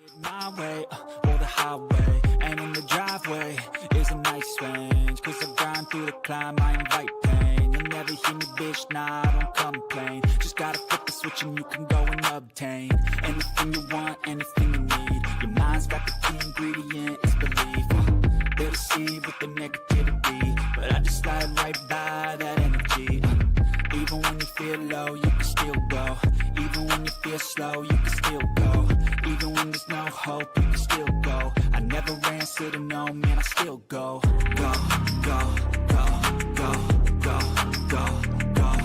My way, or the highway, and in the driveway is a nice range. Cause I grind through the climb, I invite pain. You'll never hear me, bitch, nah, I don't complain. Just gotta flip the switch and you can go and obtain anything you want, anything you need. Your mind's got the key ingredient, it's belief. They'll deceive with the negativity, but I just slide right by that energy. Even when you feel low, you can still go. Even when you feel slow, you can still go. Even when there's no hope, you can still go. I never answer to no, man, I still go. Go, go, go, go, go, go, go, go,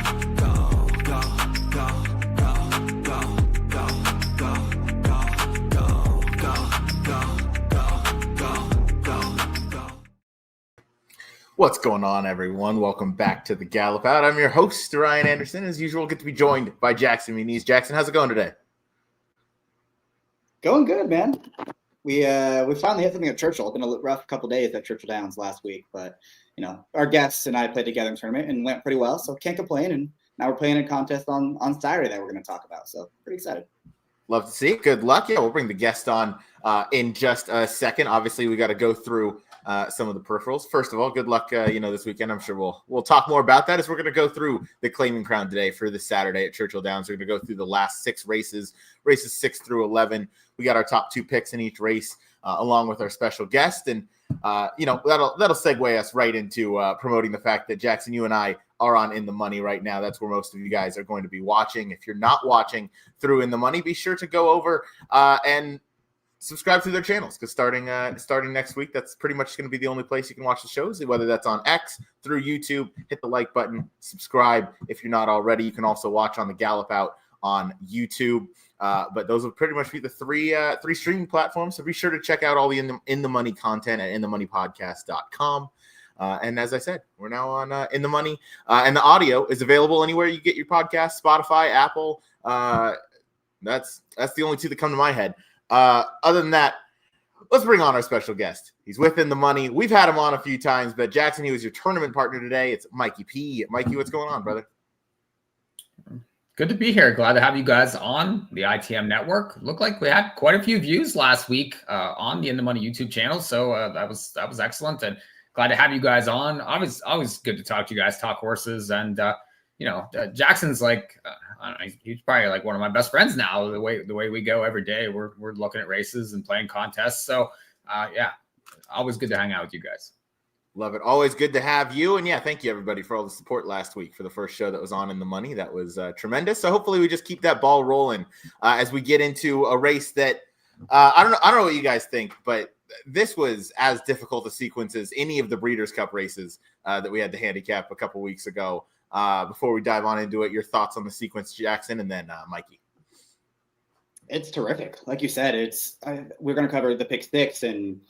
go, go, go, go, go, go, go. What's going on, everyone? Welcome back to the Gallop Out. I'm your host, Ryan Anderson. As usual, get to be joined by Jackson Muniz. Jackson, how's it going today? Going good, man. We finally hit something at Churchill. It's been a rough couple days at Churchill Downs last week, but you know, our guests and I played together in the tournament and went pretty well, so can't complain. And now we're playing a contest on Saturday that we're going to talk about, so pretty excited. Love to see it. Good luck. Yeah, we'll bring the guest on in just a second. Obviously, we got to go through some of the peripherals. First of all, good luck, this weekend. I'm sure we'll talk more about that as we're going to go through the claiming crown today for this Saturday at Churchill Downs. We're going to go through the last 6 races 6 through 11. We got our top 2 picks in each race, along with our special guest, and that'll segue us right into promoting the fact that Jackson, you and I are on In the Money right now. That's where most of you guys are going to be watching. If you're not watching through In the Money, be sure to go over and subscribe to their channels, because starting next week, that's pretty much going to be the only place you can watch the shows, whether that's on X, through YouTube. Hit the like button, subscribe if you're not already. You can also watch on the Gallop Out on YouTube. But those will pretty much be the three streaming platforms. So be sure to check out all the In the Money content at inthemoneypodcast.com. And as I said, we're now on In the Money, and the audio is available anywhere you get your podcast: Spotify, Apple. That's the only 2 that come to my head. Other than that, let's bring on our special guest. He's with In the Money. We've had him on a few times, but Jackson, he was your tournament partner today. It's Mikey P. Mikey, what's going on, brother? Good to be here. Glad to have you guys on the ITM network. Looked like we had quite a few views last week on the In the Money YouTube channel, so that was excellent, and glad to have you guys on. Always good to talk to you guys, talk horses, and Jackson's like I don't know, he's probably like one of my best friends now. The way we go every day, we're looking at races and playing contests. So yeah, always good to hang out with you guys. Love it. Always good to have you. And yeah, thank you everybody for all the support last week for the first show that was on In the Money. That was tremendous. So hopefully we just keep that ball rolling as we get into a race that I don't know what you guys think, but this was as difficult a sequence as any of the Breeders' Cup races that we had to handicap a couple weeks ago. Before we dive on into it, your thoughts on the sequence, Jackson, and then Mikey. It's terrific. Like you said, we're going to cover the pick 6, and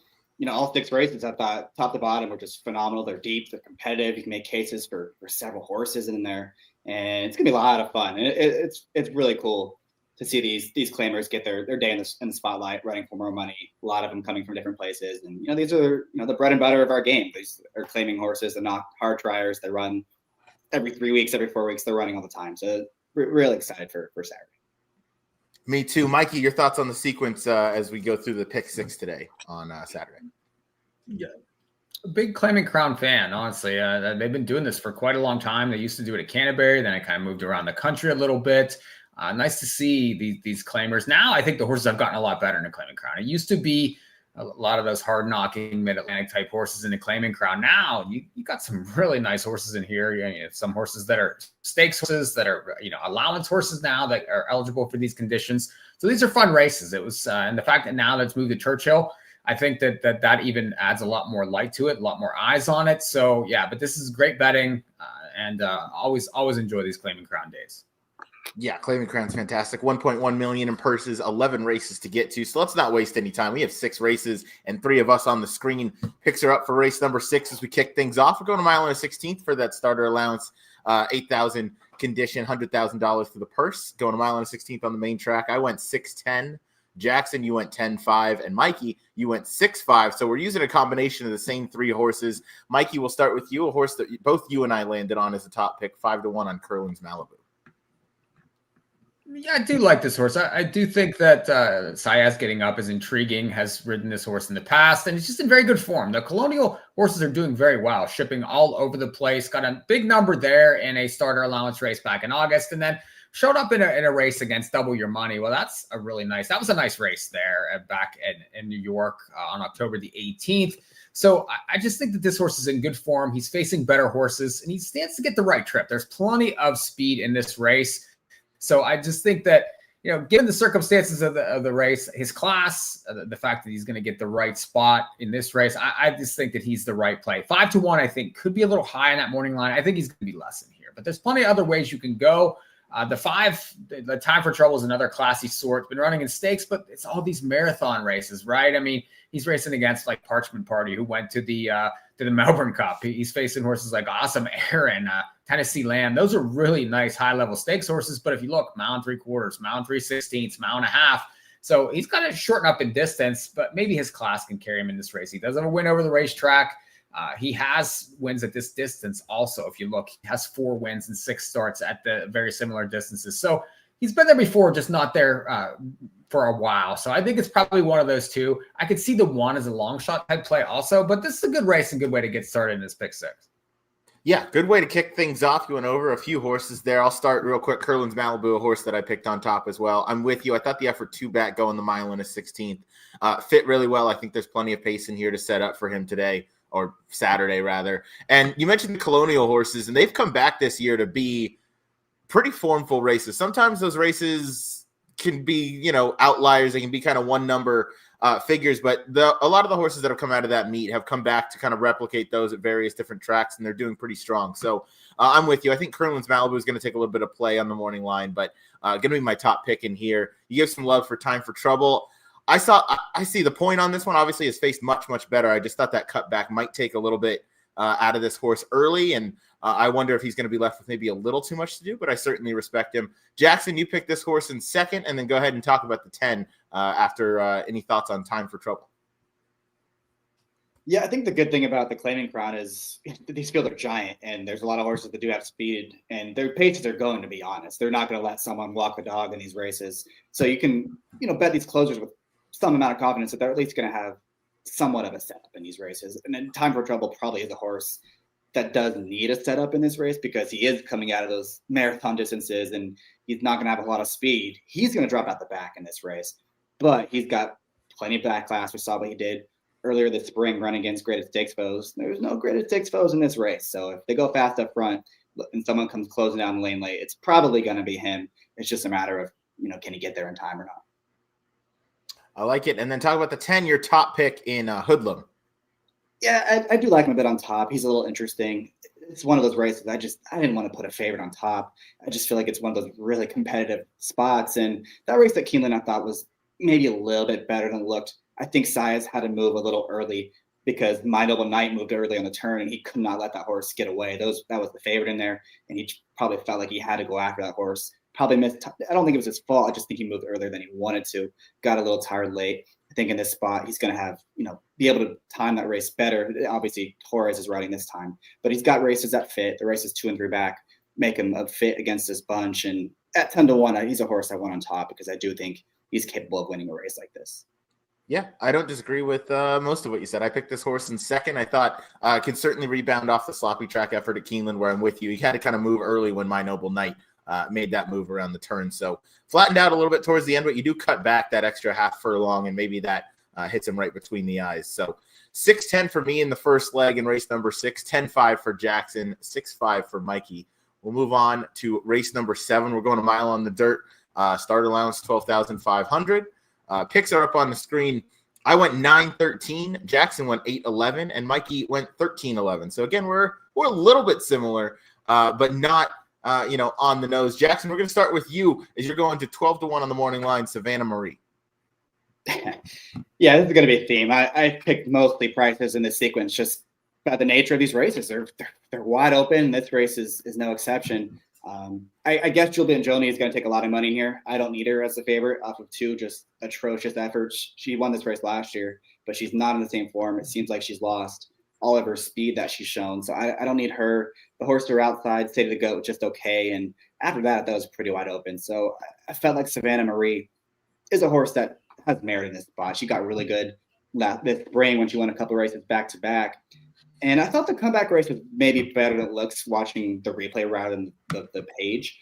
all 6 races I thought top to bottom were just phenomenal. They're deep, they're competitive. You can make cases for several horses in there, and it's gonna be a lot of fun. And it's really cool to see these claimers get their day in the spotlight, running for more money. A lot of them coming from different places, and these are the bread and butter of our game. These are claiming horses. They're not hard triers. They run every 3 weeks, every 4 weeks. They're running all the time. So we're really excited for Saturday. Me too. Mikey, your thoughts on the sequence as we go through the pick 6 today on Saturday? Yeah, a big claiming crown fan, honestly. They've been doing this for quite a long time. They used to do it at Canterbury, then it kind of moved around the country a little bit. Nice to see these claimers. Now I think the horses have gotten a lot better in the claiming crown. It used to be a lot of those hard-knocking mid-Atlantic type horses in the claiming crown. Now you got some really nice horses in here. Some horses that are stakes horses, that are allowance horses now that are eligible for these conditions. So these are fun races. It was and the fact that now that's moved to Churchill, I think that even adds a lot more light to it, a lot more eyes on it. So yeah, but this is great betting, and always enjoy these claiming crown days. Yeah, claiming crown's fantastic. 1.1 million in purses, 11 races to get to. So let's not waste any time. We have 6 races and 3 of us on the screen. Picks are up for race number 6 as we kick things off. We're going to mile and a 16th for that starter allowance. 8,000 condition, $100,000 for the purse. Going to mile and a 16th on the main track. I went 6-10. Jackson, you went 10-5, and Mikey, you went 6-5. So we're using a combination of the same 3 horses. Mikey, we'll start with you, a horse that both you and I landed on as a top pick, 5-1 on Curling's Malibu. Yeah, I do like this horse. I do think that Sayas getting up is intriguing, has ridden this horse in the past, and it's just in very good form. The Colonial horses are doing very well, shipping all over the place. Got a big number there in a starter allowance race back in August, and then showed up in a race against Double Your Money. Well, that was a nice race there back in New York on October the 18th. So I just think that this horse is in good form. He's facing better horses, and he stands to get the right trip. There's plenty of speed in this race. So I just think that, given the circumstances of the race, his class, the fact that he's going to get the right spot in this race, I just think that he's the right play. 5-1, I think, could be a little high on that morning line. I think he's going to be less in here, but there's plenty of other ways you can go. The Time for Trouble is another classy sort. It's been running in stakes, but it's all these marathon races, right? I mean, he's racing against like Parchment Party, who went to the Melbourne Cup. He's facing horses like Awesome Aaron, Tennessee Lamb. Those are really nice high-level stakes horses. But if you look, mile and 3/4, mile and 3/16, mile and a half. So he's got to shorten up in distance, but maybe his class can carry him in this race. He does have a win over the racetrack. He has wins at this distance also. If you look, he has 4 wins and 6 starts at the very similar distances. So he's been there before, just not there for a while. So I think it's probably one of those two. I could see the 1 as a long shot type play also, but this is a good race and good way to get started in this pick 6. Yeah, good way to kick things off. You went over a few horses there. I'll start real quick. Curlin's Malibu, a horse that I picked on top as well. I'm with you. I thought the effort 2 back going the mile in a 16th fit really well. I think there's plenty of pace in here to set up for him today, or Saturday rather. And you mentioned the Colonial horses, and they've come back this year to be pretty formful races. Sometimes those races can be, outliers. They can be kind of one number figures, but a lot of the horses that have come out of that meet have come back to kind of replicate those at various different tracks, and they're doing pretty strong. So I'm with you. I think Curlin's Malibu is going to take a little bit of play on the morning line, but going to be my top pick in here. You give some love for Time for Trouble. I see the point on this one. Obviously, has faced much, much better. I just thought that cutback might take a little bit out of this horse early, and I wonder if he's going to be left with maybe a little too much to do, but I certainly respect him. Jackson, you picked this horse in second, and then go ahead and talk about the 10 after any thoughts on Time for Trouble. Yeah, I think the good thing about the Claiming Crown is these fields are giant, and there's a lot of horses that do have speed, and their paces are going, to be honest. They're not going to let someone walk the dog in these races. So you can, bet these closers with some amount of confidence that they're at least going to have somewhat of a setup in these races. And then Time for Trouble probably is a horse that does need a setup in this race because he is coming out of those marathon distances and he's not going to have a lot of speed. He's going to drop out the back in this race, but he's got plenty of back class. We saw what he did earlier this spring running against graded stakes foes. There's no graded stakes foes in this race. So if they go fast up front and someone comes closing down the lane late, it's probably going to be him. It's just a matter of, can he get there in time or not? I like it. And then talk about the 10, your top pick in Hoodlum. Yeah, I do like him a bit on top. He's a little interesting. It's one of those races I didn't want to put a favorite on top. I just feel like it's one of those really competitive spots. And that race at Keeneland I thought was maybe a little bit better than it looked. I think Sias had to move a little early because My Noble Knight moved early on the turn and he could not let that horse get away. That was the favorite in there, and he probably felt like he had to go after that horse. Probably missed. I don't think it was his fault. I just think he moved earlier than he wanted to. Got a little tired late. I think in this spot, he's going to have, be able to time that race better. Obviously, Torres is riding this time, but he's got races that fit. The races 2 and 3 back make him a fit against this bunch. And at 10-1, he's a horse I want on top because I do think he's capable of winning a race like this. Yeah, I don't disagree with most of what you said. I picked this horse in second. I thought could certainly rebound off the sloppy track effort at Keeneland, where I'm with you. He had to kind of move early when My Noble Knight made that move around the turn. So flattened out a little bit towards the end, but you do cut back that extra half furlong, and maybe that hits him right between the eyes. So 6-10 for me in the first leg in race number 6, 10-5 for Jackson, 6-5 for Mikey. We'll move on to race number 7. We're going a mile on the dirt. Start allowance 12,500. Picks are up on the screen. I went 9-13. Jackson went 8-11, and Mikey went 13-11. So again, we're a little bit similar, but not on the nose. Jackson, we're going to start with you as you're going to 12-1 on the morning line, Savannah Marie. Yeah, this is going to be a theme. I picked mostly prices in this sequence just by the nature of these races. They're wide open. This race is no exception. I guess Julian Joni is going to take a lot of money here. I don't need her as a favorite off of 2 just atrocious efforts. She won this race last year, but she's not in the same form. It seems like she's lost all of her speed that she's shown. So I don't need her. The horse to her outside, State of the Goat, just okay. And After that, that was pretty wide open. So I felt like Savannah Marie is a horse that has merit in this spot. She got really good this spring when she won a couple races back to back. And I thought the comeback race was maybe better than it looks watching the replay rather than the page.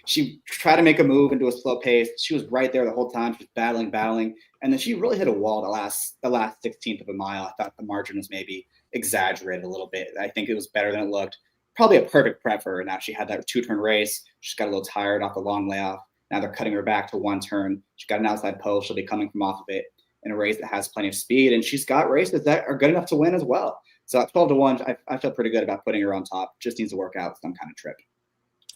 She tried to make a move into a slow pace. She was right there the whole time. She was battling. And then she really hit a wall the last 16th of a mile. I thought the margin was maybe exaggerated a little bit. I think it was better than it looked. Probably a perfect prep for her. Now she had that 2-turn race. She's got a little tired off the long layoff. Now they're cutting her back to 1 turn. She's got an outside post. She'll be coming from off of it in a race that has plenty of speed. And she's got races that are good enough to win as well. So at 12-1, I feel pretty good about putting her on top. Just needs to work out some kind of trip.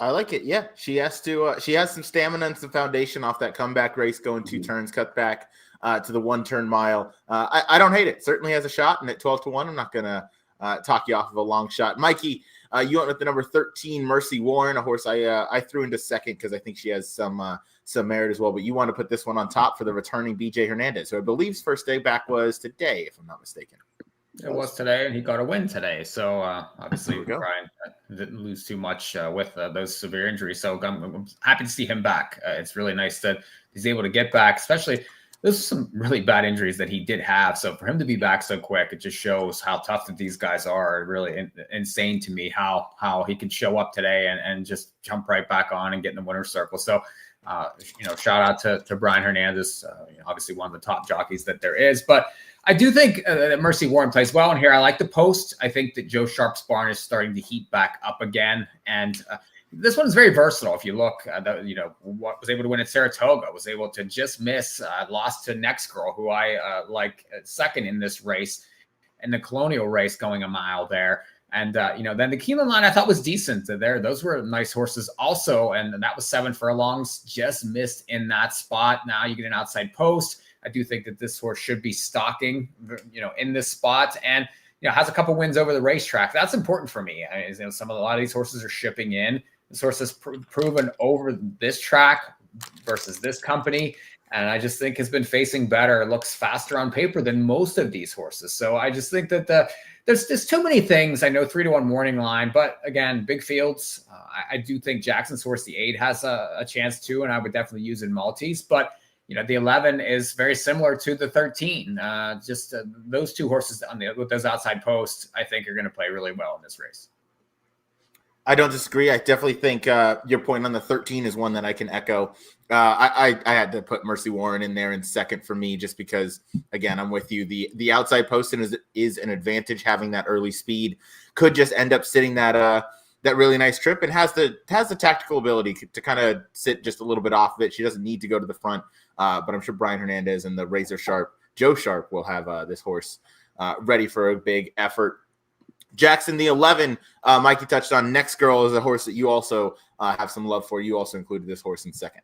I like it. Yeah, she has to. She has some stamina and some foundation off that comeback race, going 2 turns, cut back to the 1-turn mile. I don't hate it. Certainly has a shot. And at 12-1, I'm not gonna talk you off of a long shot. Mikey, you went with the number 13, Mercy Warren, a horse I threw into second because I think she has some merit as well. But you want to put this one on top for the returning BJ Hernandez, who I believe's first day back was today, if I'm not mistaken. It was today, and he got a win today. So obviously, Brian didn't lose too much with those severe injuries. So I'm happy to see him back. It's really nice that he's able to get back, especially those are some really bad injuries that he did have. So for him to be back so quick, it just shows how tough that these guys are. Really insane to me how he can show up today and just jump right back on and get in the winner's circle. So, shout out to Brian Hernandez, obviously one of the top jockeys that there is. But I do think that Mercy Warren plays well in here. I like the post. I think that Joe Sharp's barn is starting to heat back up again. And this one is very versatile. If you look, what was able to win at Saratoga, was able to just miss, lost to Next Girl, who I like second in this race, in the Colonial race going a mile there. And, then the Keeneland line I thought was decent there. Those were nice horses also. And that was 7 furlongs, just missed in that spot. Now you get an outside post. I do think that this horse should be stalking, in this spot, and has a couple wins over the racetrack. That's important for me. A lot of these horses are shipping in. This horse has proven over this track versus this company, and I just think has been facing better. Looks faster on paper than most of these horses. So I just think that there's too many things. I know 3-1 morning line, but again, big fields. I do think Jackson's horse, the 8, has a chance too, and I would definitely use in multis, but. The 11 is very similar to the 13. Those 2 horses with those outside posts, I think, are going to play really well in this race. I don't disagree. I definitely think your point on the 13 is one that I can echo. I had to put Mercy Warren in there in second for me, just because, again, I'm with you. The outside posting is an advantage. Having that early speed could just end up sitting that really nice trip, and has the tactical ability to kind of sit just a little bit off of it. She doesn't need to go to the front, but I'm sure Brian Hernandez and the razor sharp Joe Sharp will have this horse ready for a big effort. Jackson, the 11, Mikey touched on. Next Girl is a horse that you also have some love for. You also included this horse in second.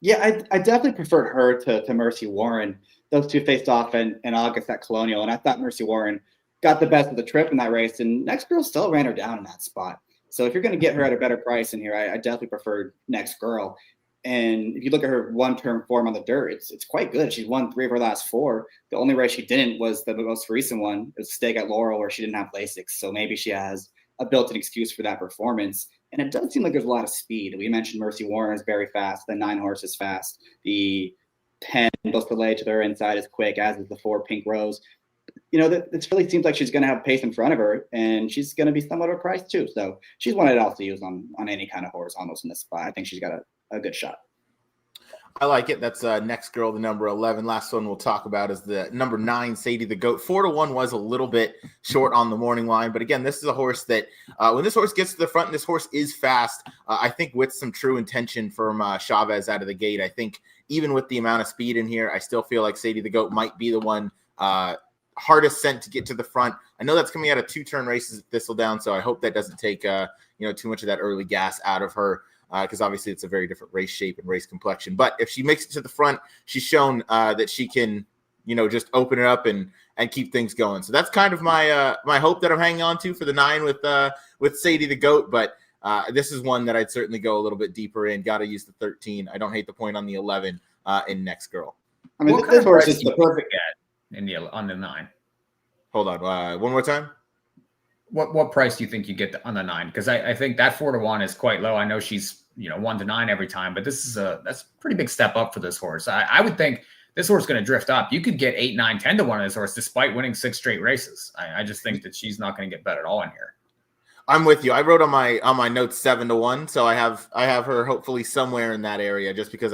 Yeah, I definitely preferred her to Mercy Warren. Those 2 faced off in August at Colonial, and I thought Mercy Warren got the best of the trip in that race, and Next Girl still ran her down in that spot. So if you're going to get her at a better price in here, I definitely preferred Next Girl. And if you look at her 1-turn form on the dirt, it's quite good. She's won 3 of her last 4. The only race she didn't was the most recent one. It was Stake at Laurel, where she didn't have Lasix. So maybe she has a built-in excuse for that performance. And it does seem like there's a lot of speed. We mentioned Mercy Warren is very fast. The 9 horse is fast. The 10 Beausoleil to their inside is quick, as is the 4 Pink Rose. This really seems like she's going to have pace in front of her, and she's going to be somewhat overpriced too. So she's one I'd also use on any kind of horse almost in this spot. I think she's got a good shot. I like it. That's Next Girl, the number 11. Last one we'll talk about is the number 9, Sadie the Goat. 4-1 was a little bit short on the morning line, but again, this is a horse that when this horse gets to the front, and this horse is fast, I think with some true intention from Chavez out of the gate. I think even with the amount of speed in here, I still feel like Sadie the Goat might be the one hardest sent to get to the front. I know that's coming out of 2-turn races at Thistledown, so I hope that doesn't take too much of that early gas out of her, because obviously it's a very different race shape and race complexion. But if she makes it to the front, she's shown that she can just open it up and keep things going. So that's kind of my hope that I'm hanging on to for the 9 with Sadie the Goat. But this is one that I'd certainly go a little bit deeper in. Got to use the 13. I don't hate the point on the 11 in Next Girl. I mean, this horse is the perfect on the 9. Hold on, one more time. What price do you think you get on the 9? Because I think that 4-1 is quite low. I know she's 1-9 every time, but that's a pretty big step up for this horse. I would think this horse is going to drift up. You could get 8, 9, 10 to 1 on this horse despite winning 6 straight races. I just think that she's not going to get bet at all in here. I'm with you. I wrote on my notes 7 to 1, so I have her hopefully somewhere in that area. Just because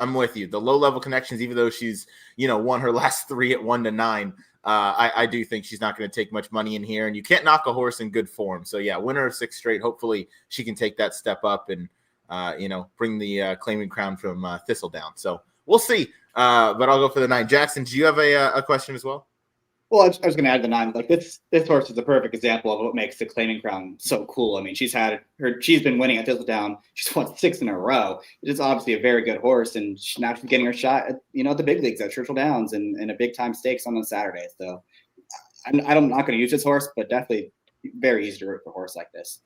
I'm with you. The low level connections, even though she's won her last 3 at 1-9, I do think she's not going to take much money in here, and you can't knock a horse in good form. So yeah, winner of 6 straight. Hopefully she can take that step up and bring the claiming crown from Thistledown. So we'll see. But I'll go for the 9. Jackson, do you have a question as well? Well, I was going to add the 9. Like this horse is a perfect example of what makes the claiming crown so cool. I mean, she's been winning at Thistledown. She's won 6 in a row. It's obviously a very good horse, and now she's getting her shot at the big leagues at Churchill Downs and a big time stakes on Saturday. So I'm not going to use this horse, but definitely very easy to root for a horse like this.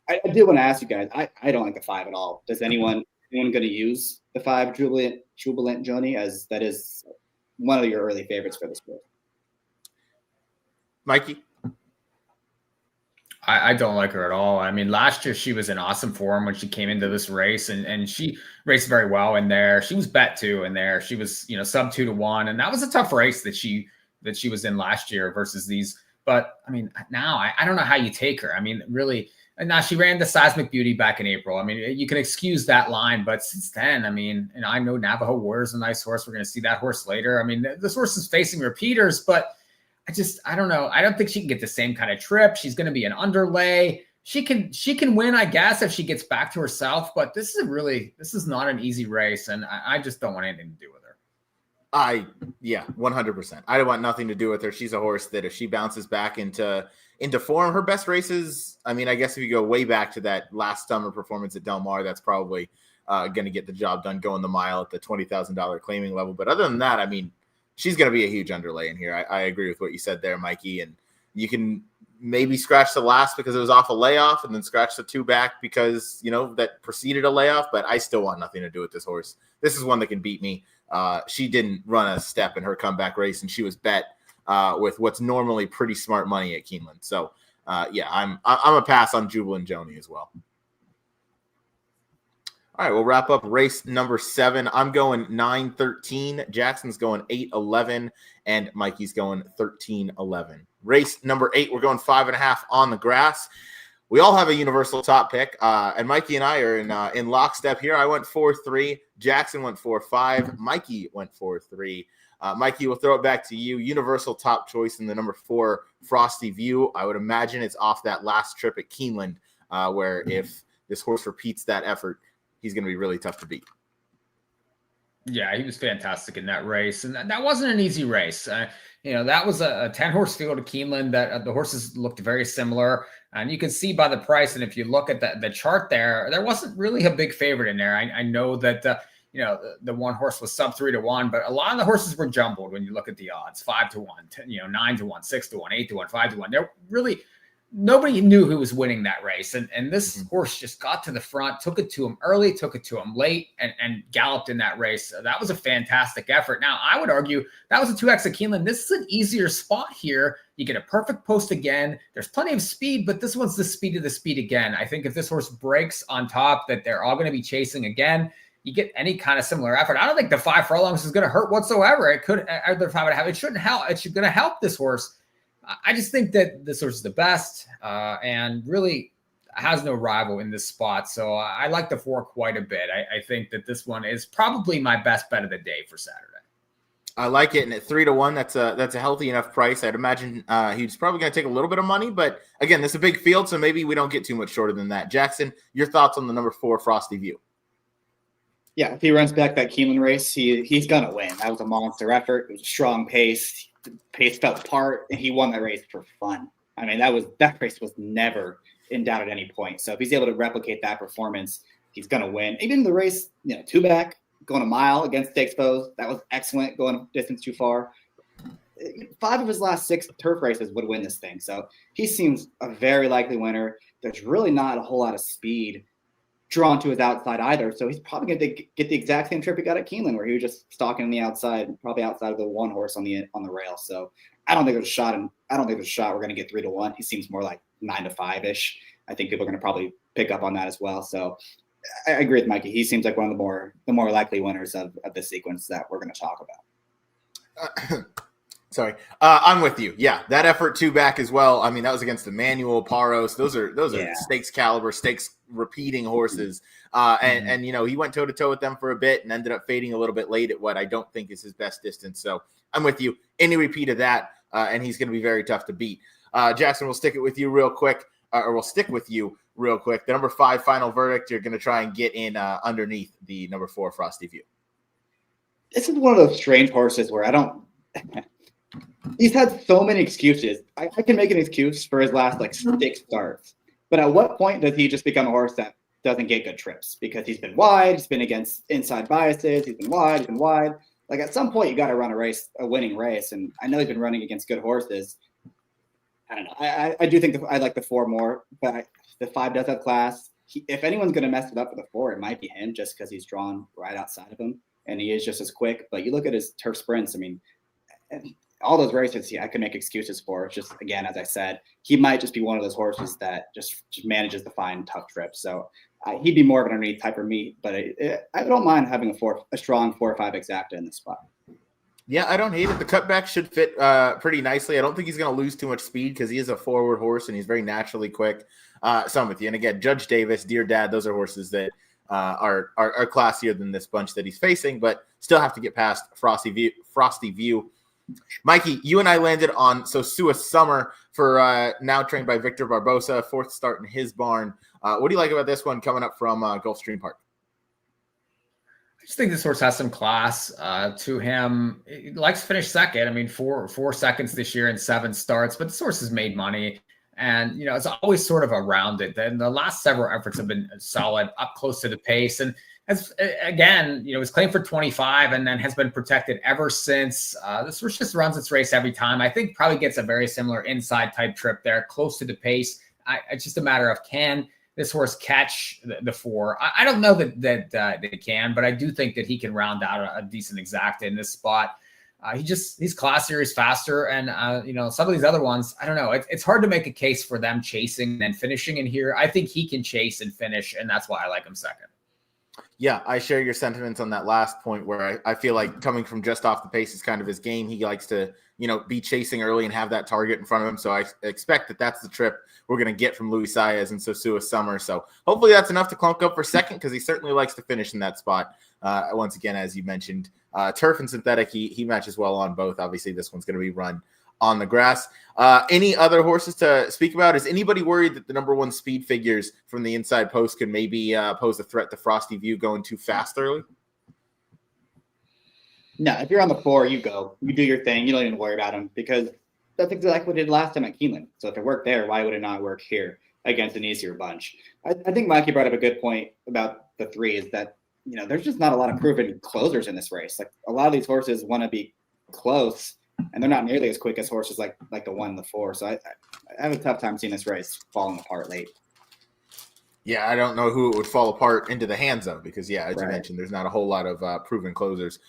I did want to ask you guys. I don't like the 5 at all. Does anyone going to use the 5 Jubilant Johnny, as that is one of your early favorites for this horse? Mikey? I don't like her at all. I mean, last year she was in awesome form when she came into this race, and she raced very well in there. She was bet too in there. She was, sub 2 to 1, and that was a tough race that she was in last year versus these. But I mean, now I don't know how you take her. I mean, really. And now she ran the Seismic Beauty back in April. I mean, you can excuse that line, but since then, I mean, and I know Navajo Warrior's a nice horse. We're going to see that horse later. I mean, this horse is facing repeaters, but I don't know. I don't think she can get the same kind of trip. She's going to be an underlay. She can win, I guess, if she gets back to herself, but this is not an easy race, and I just don't want anything to do with her. 100%. I don't want nothing to do with her. She's a horse that if she bounces back into form, her best races, I mean, I guess if you go way back to that last summer performance at Del Mar, that's probably going to get the job done going the mile at the $20,000 claiming level. But other than that, I mean, she's going to be a huge underlay in here. I agree with what you said there, Mikey. And you can maybe scratch the last because it was off a layoff, and then scratch the 2 back because, that preceded a layoff. But I still want nothing to do with this horse. This is one that can beat me. She didn't run a step in her comeback race, and she was bet with what's normally pretty smart money at Keeneland. So, I'm a pass on Jubilant Joni as well. All right, we'll wrap up race number 7. I'm going 9-13. Jackson's going 8-11, and Mikey's going 13-11. Race number 8, we're going 5.5 on the grass. We all have a universal top pick, and Mikey and I are in lockstep here. I went 4-3. Jackson went 4-5. Mikey went 4-3. Mikey, we'll throw it back to you. Universal top choice in the number 4 Frosty View. I would imagine it's off that last trip at Keeneland, where if this horse repeats that effort, he's going to be really tough to beat. Yeah, he was fantastic in that race, and that wasn't an easy race. That was a 10-horse field at Keeneland that the horses looked very similar, and you can see by the price. And if you look at the chart there wasn't really a big favorite in there. I know that the one horse was sub 3 to 1, but a lot of the horses were jumbled when you look at the odds: 5 to 1, 9 to 1, 6 to 1, 8 to 1, 5 to 1. They're really. Nobody knew who was winning that race. And this horse just got to the front, took it to him early, took it to him late, and galloped in that race. So that was a fantastic effort. Now, I would argue that was a 2X at Keeneland. This is an easier spot here. You get a perfect post again. There's plenty of speed, but this one's the speed of the speed again. I think if this horse breaks on top, that they're all going to be chasing again. You get any kind of similar effort. I don't think the 5 furlongs is going to hurt whatsoever. It could, either 5.5, it shouldn't help. It's going to help this horse. I just think that this horse is the best and really has no rival in this spot. So I like the 4 quite a bit. I think that this one is probably my best bet of the day for Saturday. I like it. And at 3 to 1, that's a healthy enough price. I'd imagine he's probably going to take a little bit of money. But again, this is a big field, so maybe we don't get too much shorter than that. Jackson, your thoughts on the number 4 Frosty View? Yeah, if he runs back that Keeneland race, he's going to win. That was a monster effort. It was a strong pace. The pace fell apart, and he won that race for fun. I mean, that race was never in doubt at any point. So if he's able to replicate that performance, he's going to win. Even the race, 2 back, going a mile against stakes foes, that was excellent, going distance too far. 5 of his last 6 turf races would win this thing. So he seems a very likely winner. There's really not a whole lot of speed drawn to his outside either. So he's probably going to get the exact same trip he got at Keeneland, where he was just stalking on the outside, probably outside of the 1 horse on the rail. So I don't think there's a shot. We're going to get 3 to 1. He seems more like 9 to 5 ish. I think people are going to probably pick up on that as well. So I agree with Mikey. He seems like one of the more likely winners of this sequence that we're going to talk about. Sorry. I'm with you. Yeah, that effort 2 back as well. I mean, that was against Emmanuel, Paros. Those are stakes caliber, stakes repeating horses. And he went toe to toe with them for a bit and ended up fading a little bit late at what I don't think is his best distance. So I'm with you. Any repeat of that, and he's going to be very tough to beat. Jackson, we'll stick with you real quick. The number 5 final verdict. You're going to try and get in underneath the number 4 Frosty View. This is one of those strange horses where I don't. He's had so many excuses. I can make an excuse for his last 6 starts, but at what point does he just become a horse that doesn't get good trips because he's been wide, he's been against inside biases, he's been wide. Like at some point you got to run a winning race, and I know he's been running against good horses. I don't know. I do think I like the 4 more, but the 5 does have class. If anyone's going to mess it up for the 4, it might be him, just because he's drawn right outside of him, and he is just as quick. But you look at his turf sprints. I mean, all those races, I can make excuses for. It's just, again, as I said, he might just be one of those horses that just manages to find tough trips. So he'd be more of an underneath type for me, but I don't mind having a strong 4 or 5 exacta in this spot. Yeah, I don't hate it. The cutback should fit pretty nicely. I don't think he's going to lose too much speed because he is a forward horse and he's very naturally quick. So I'm with you. And again, Judge Davis, Dear Dad, those are horses that are classier than this bunch that he's facing, but still have to get past Frosty View. Mikey, you and I landed on Sua Summer for now trained by Victor Barbosa, 4th start in his barn. What do you like about this one coming up from Gulfstream Park? I just think this horse has some class to him. He likes to finish second. I mean, four seconds this year in 7 starts, but this horse has made money. And, it's always sort of around it. Then the last several efforts have been solid, up close to the pace. And as again, was claimed for 25 and then has been protected ever since. This horse just runs its race every time. I think probably gets a very similar inside type trip there, close to the pace. It's just a matter of can this horse catch the 4. I don't know that they can, but I do think that he can round out a decent exacta in this spot. He's classier, he's faster, and some of these other ones, I don't know. It's hard to make a case for them chasing and finishing in here. I think he can chase and finish, and that's why I like him second. Yeah, I share your sentiments on that last point where I feel like coming from just off the pace is kind of his game. He likes to, be chasing early and have that target in front of him. So I expect that that's the trip we're going to get from Luis Saez and Sosua Summer. So hopefully that's enough to clunk up for second because he certainly likes to finish in that spot. Once again, as you mentioned, turf and synthetic, he matches well on both. Obviously, this one's going to be run on the grass. Any other horses to speak about? Is anybody worried that the number 1 speed figures from the inside post could maybe pose a threat to Frosty View going too fast early? No, if you're on the 4, you go. You do your thing. You don't even worry about him because that's exactly what it did last time at Keeneland. So if it worked there, why would it not work here against an easier bunch? I think Mikey brought up a good point about the 3 is that, there's just not a lot of proven closers in this race. Like a lot of these horses want to be close, and they're not nearly as quick as horses like the 1 and the 4. So I have a tough time seeing this race falling apart late. Yeah, I don't know who it would fall apart into the hands of because, as you mentioned, there's not a whole lot of proven closers.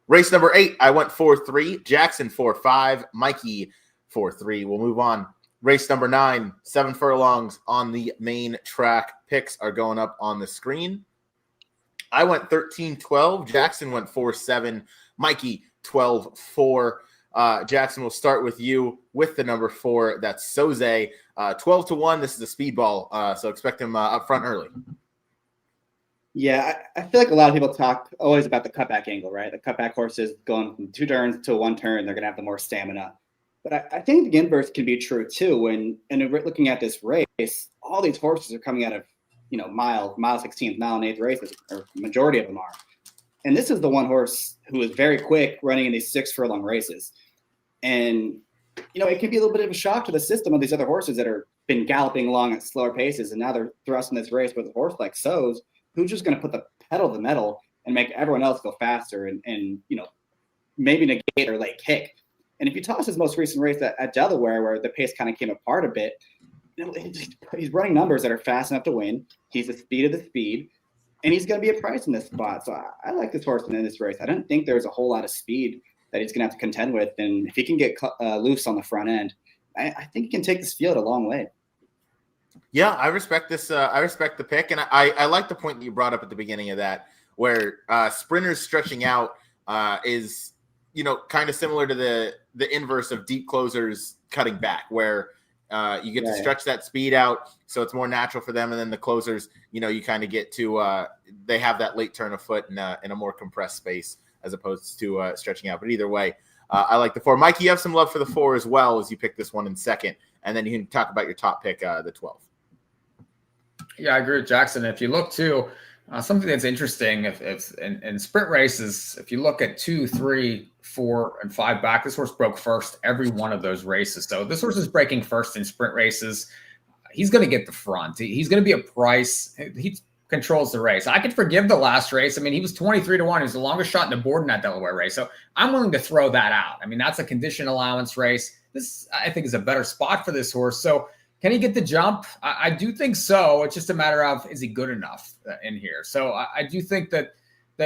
Race number 8, I went 4-3. Jackson 4-5. Mikey 4-3. We'll move on. Race number 9, 7 furlongs on the main track. Picks are going up on the screen. I went 13-12. Jackson went 4-7. Mikey 12-4. Jackson, we'll start with you with the number 4. That's Soze. 12-1. This is a speedball, so expect him up front early. Yeah, I feel like a lot of people talk always about the cutback angle, right? The cutback horses going from 2 turns to 1 turn, they're going to have the more stamina. But I think the inverse can be true too. And we're looking at this race, all these horses are coming out of, mile 16th, mile and 8th races, or majority of them are. And this is the one horse who is very quick running in these 6 furlong races. And, it can be a little bit of a shock to the system of these other horses that are been galloping along at slower paces. And now they're thrust in this race with a horse like Soze, who's just going to put the pedal to the metal and make everyone else go faster and maybe negate or late kick. And if you toss his most recent race at Delaware, where the pace kind of came apart a bit, he's running numbers that are fast enough to win. He's the speed of the speed, and he's going to be a price in this spot. So I like this horse in this race. I don't think there's a whole lot of speed that he's going to have to contend with. And if he can get loose on the front end, I think he can take this field a long way. Yeah, I respect this. I respect the pick, and I like the point that you brought up at the beginning of that, where sprinters stretching out is kind of similar to the inverse of deep closers cutting back, where you get to stretch that speed out, so it's more natural for them, and then the closers, you kind of get to they have that late turn of foot in a more compressed space as opposed to stretching out. But either way, I like the 4. Mike, you have some love for the 4 as well as you pick this one in second, and then you can talk about your top pick, the 12. Yeah, I agree with Jackson. If you look to something that's interesting, if in sprint races, if you look at 2, 3, 4, and 5 back, this horse broke first every one of those races. So this horse is breaking first in sprint races. He's going to get the front. He's going to be a price. He controls the race. I could forgive the last race. I mean, he was 23-1. He was the longest shot in the board in that Delaware race. So I'm willing to throw that out. I mean, that's a condition allowance race. This, I think, is a better spot for this horse. So can he get the jump? I do think so. It's just a matter of, is he good enough in here? So I do think that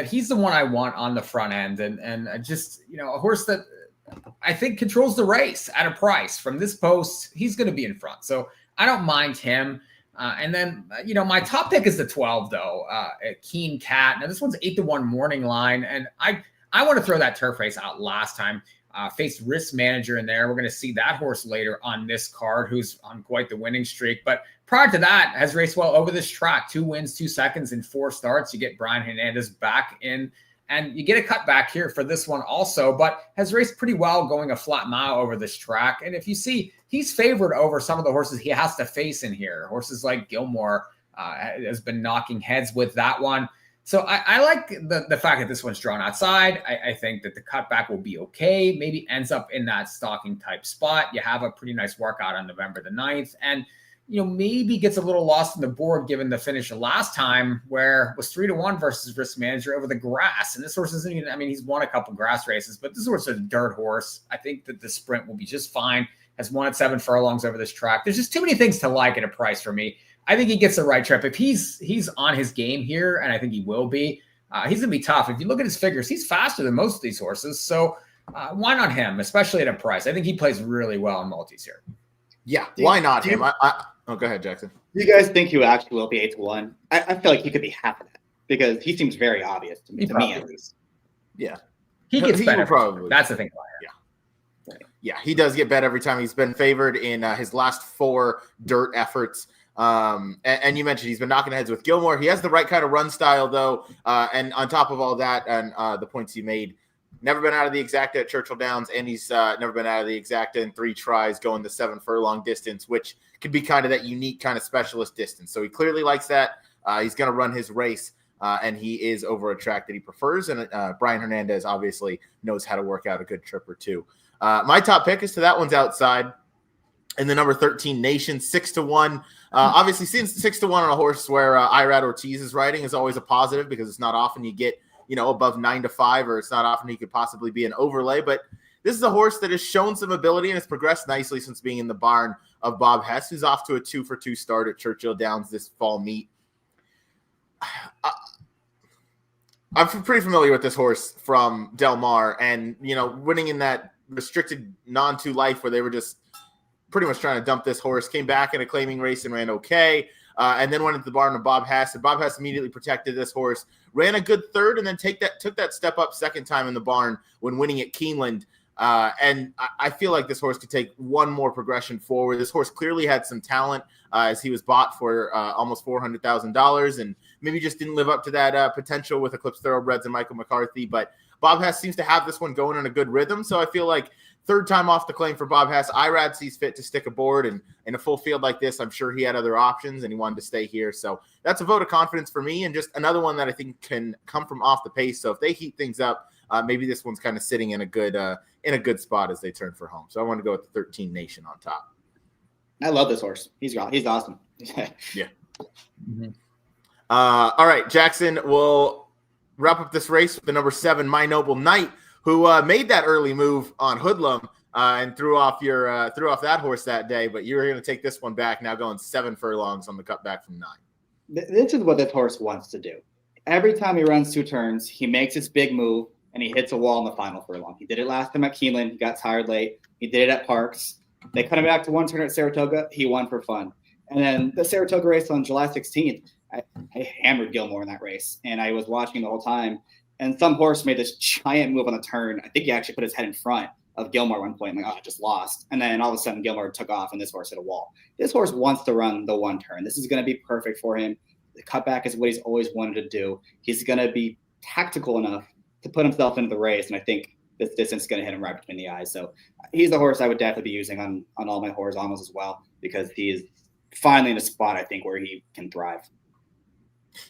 he's the one I want on the front end. And just, a horse that I think controls the race at a price. From this post, he's going to be in front. So I don't mind him. And then, my top pick is the 12, though, Keen Cat. Now, this one's 8-1 morning line. And I want to throw that turf race out last time. Faced Risk Manager in there. We're going to see that horse later on this card, who's on quite the winning streak. But prior to that, has raced well over this track. 2 wins, 2 seconds in 4 starts. You get Brian Hernandez back in, and you get a cutback here for this one also, but has raced pretty well going a flat mile over this track. And if you see, he's favored over some of the horses he has to face in here. Horses like Gilmore has been knocking heads with that one. So I like the fact that this one's drawn outside. I think that the cutback will be okay. Maybe ends up in that stalking type spot. You have a pretty nice workout on November the 9th. And, maybe gets a little lost in the board given the finish last time where it was 3-1 versus Risk Manager over the grass. And this horse isn't even, he's won a couple grass races, but this horse is a dirt horse. I think that the sprint will be just fine. Has won at 7 furlongs over this track. There's just too many things to like at a price for me. I think he gets the right trip. If he's on his game here, and I think he will be, he's going to be tough. If you look at his figures, he's faster than most of these horses. So why not him, especially at a price? I think he plays really well in multis here. Yeah, why not him? Oh, go ahead, Jackson. Do you guys think he actually will be 8-1? I feel like he could be half of that because he seems very obvious to me at least. Yeah. He gets better. Probably. That's the thing. Yeah, he does get bet every time. He's been favored in his last 4 dirt efforts. And you mentioned he's been knocking heads with Gilmore. He has the right kind of run style, though. And on top of all that, and the points you made, never been out of the exacta at Churchill Downs, and he's never been out of the exacta in 3 tries going the 7 furlong distance, which could be kind of that unique kind of specialist distance. So he clearly likes that. He's going to run his race, and he is over a track that he prefers. And Brian Hernandez obviously knows how to work out a good trip or two. My top pick is to that one's outside. And the number 13 Nation, 6-1. Obviously, seeing 6-1 on a horse where Irad Ortiz is riding is always a positive because it's not often you get, above 9-5, or it's not often he could possibly be an overlay. But this is a horse that has shown some ability and has progressed nicely since being in the barn of Bob Hess, who's off to a 2-for-2 start at Churchill Downs this fall meet. I'm pretty familiar with this horse from Del Mar, and winning in that restricted non-2 life where they were just pretty much trying to dump this horse, came back in a claiming race and ran okay, and then went into the barn of Bob Hess, and Bob Hess immediately protected this horse, ran a good third, and then took that step up second time in the barn when winning at Keeneland. And I feel like this horse could take one more progression forward. This horse clearly had some talent as he was bought for almost $400,000, and maybe just didn't live up to that potential with Eclipse Thoroughbreds and Michael McCarthy. But Bob Hess seems to have this one going in a good rhythm, so I feel like third time off the claim for Bob Hess. Irad sees fit to stick aboard, and in a full field like this, I'm sure he had other options, and he wanted to stay here. So that's a vote of confidence for me, and just another one that I think can come from off the pace. So if they heat things up, maybe this one's kind of sitting in a good spot as they turn for home. So I want to go with the 13 Nation on top. I love this horse. He's awesome. Yeah. Mm-hmm. All right, Jackson, we'll wrap up this race with the number 7, My Noble Knight, who made that early move on Hoodlum and threw off that horse that day. But you were going to take this one back, now going 7 furlongs on the cutback from 9. This is what this horse wants to do. Every time he runs 2 turns, he makes this big move, and he hits a wall in the final furlong. He did it last time at Keeneland. He got tired late. He did it at Parks. They cut him back to 1 turn at Saratoga. He won for fun. And then the Saratoga race on July 16th, I hammered Gilmore in that race, and I was watching the whole time. And some horse made this giant move on the turn. I think he actually put his head in front of Gilmore at one point. I'm like, oh, I just lost. And then all of a sudden, Gilmore took off, and this horse hit a wall. This horse wants to run the one turn. This is going to be perfect for him. The cutback is what he's always wanted to do. He's going to be tactical enough to put himself into the race, and I think this distance is going to hit him right between the eyes. So he's the horse I would definitely be using on all my horizontals as well, because he is finally in a spot, I think, where he can thrive.